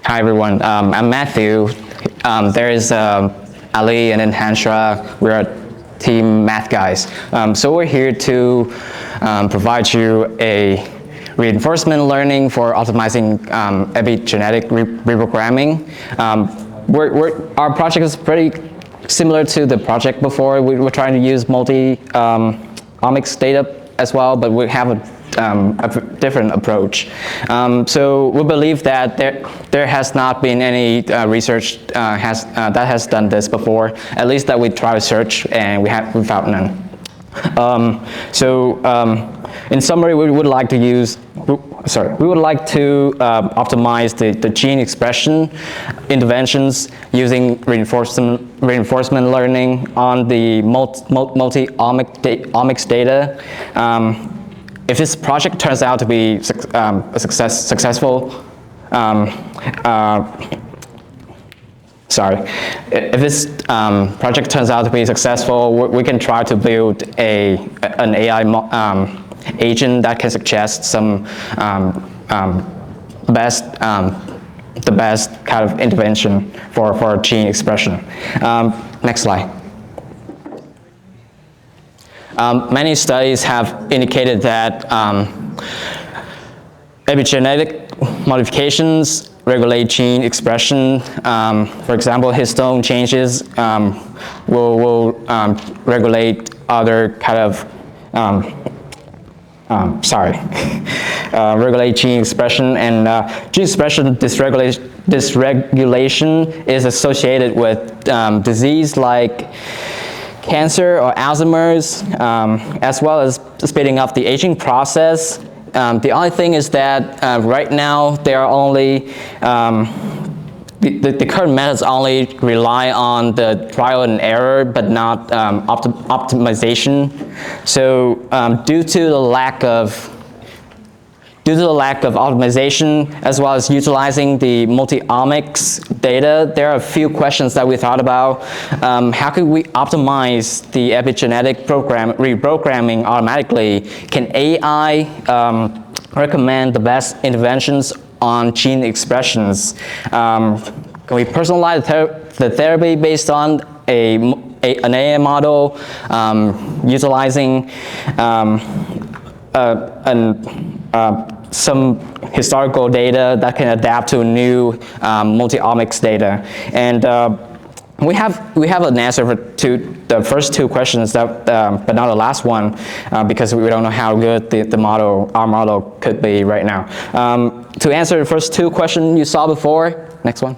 Hi everyone, I'm Matthew. There is Ali and then Hansraj. We're team math guys. So we're here to provide you a reinforcement learning for optimizing epigenetic reprogramming. Our project is pretty similar to the project before. We're trying to use multi-omics data as well, but we have a different approach. So we believe that there has not been any research that has done this before, at least that we try to search and we found none. In summary, we would like to optimize the gene expression interventions using reinforcement learning on the multi-omics data. If this project turns out to be successful, if this project turns out to be successful, we can try to build an AI agent that can suggest some the best kind of intervention for gene expression. Next slide. Many studies have indicated that epigenetic modifications regulate gene expression. For example, histone changes will regulate other kind of regulate gene expression, and gene expression dysregulation is associated with disease like cancer or Alzheimer's, as well as speeding up the aging process. The only thing is that right now there are only the current methods only rely on the trial and error, but not optimization. So due to the lack of optimization, as well as utilizing the multi-omics data, there are a few questions that we thought about. How could we optimize the epigenetic reprogramming automatically? Can AI recommend the best interventions on gene expressions? Can we personalize the therapy based on an AI model, utilizing some historical data that can adapt to new multi-omics data? And we have an answer to the first two questions, but not the last one, because we don't know how good our model could be right now. To answer the first two questions you saw before, next one.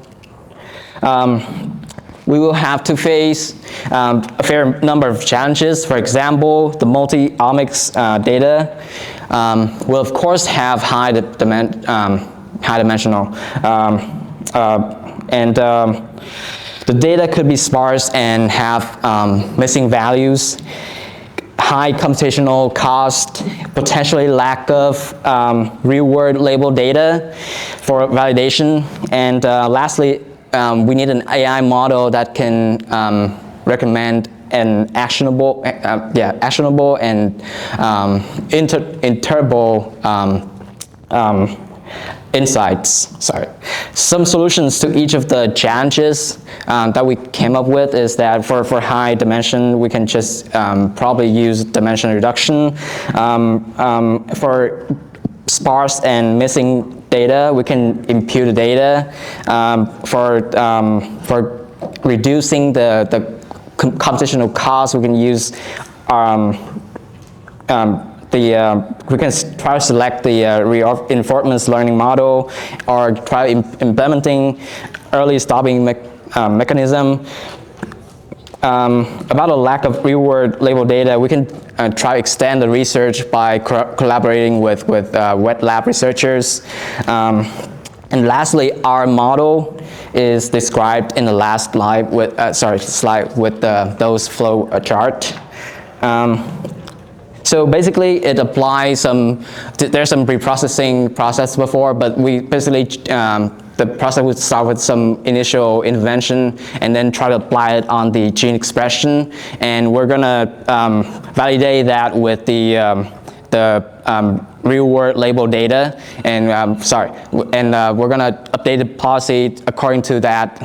We will have to face a fair number of challenges. For example, the multi-omics data will of course have high dimensional, and the data could be sparse and have missing values, high computational cost, potentially lack of real-world label data for validation, and lastly, we need an AI model that can recommend an actionable and interpretable insights. Some solutions to each of the challenges that we came up with is that for high dimension, we can just probably use dimension reduction. For sparse and missing data, we can impute the data. For reducing the computational cost, we can use we can try to select the reinforcement learning model, or try implementing early stopping mechanism. About a lack of real-world label data, we can try to extend the research by collaborating with wet lab researchers. And lastly, our model is described in the last slide with the dose flow chart. So basically, it applies there's some preprocessing process before, but we basically, the process would start with some initial intervention and then try to apply it on the gene expression. And we're gonna validate that with the the real-world label data, and we're gonna update the policy according to that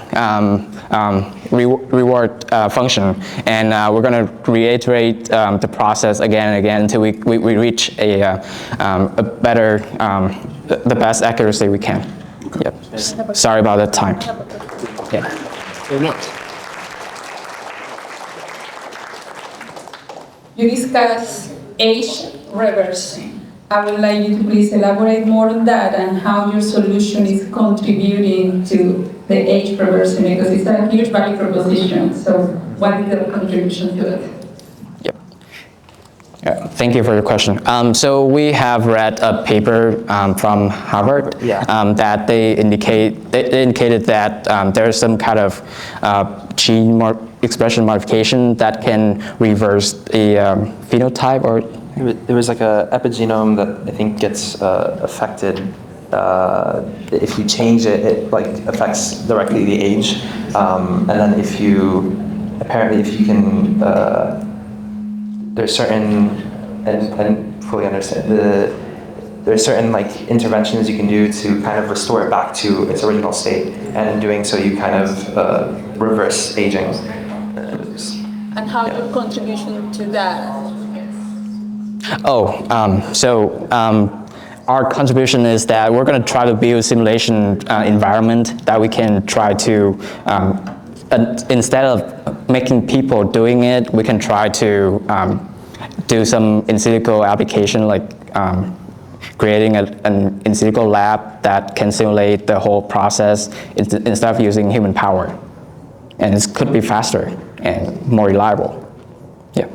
reward function, and we're gonna reiterate the process again and again until we reach a better, the best accuracy we can. Yep. Sorry about that time. Yeah. You discuss age reversing. I would like you to please elaborate more on that and how your solution is contributing to the age reversing, because it's a huge value proposition. So what is the contribution to it? Yep. Yeah, thank you for your question. So we have read a paper from Harvard that they indicated that there's some kind of gene expression modification that can reverse the phenotype, or there was like a epigenome that I think gets affected. If you change it, it like affects directly the age, and then if you can, there's certain, and fully understand there's certain like interventions you can do to kind of restore it back to its original state, and in doing so you kind of reverse aging. And how your contribution to that? Our contribution is that we're going to try to build a simulation environment that we can try to, instead of making people doing it, we can try to do some in silico application, like creating an in silico lab that can simulate the whole process instead of using human power. And it could be faster and more reliable. Yeah.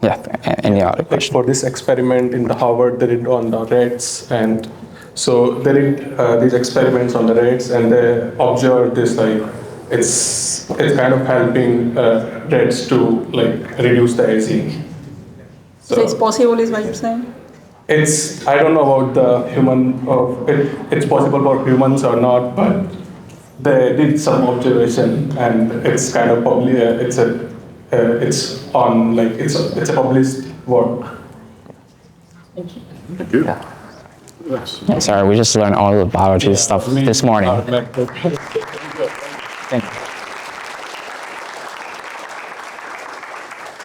Yeah, any other questions? For this experiment in the Harvard, they did on the rats, and so they did these experiments on the rats, and they observed this, like, it's kind of helping rats to like reduce the aging. So it's possible, is what you're saying? I don't know about the human, it's possible for humans or not, but they did some observation, and it's kind of probably it's a published work. Thank you. Thank you. Yeah, sorry, we just learned all the biology stuff this morning. Thank you.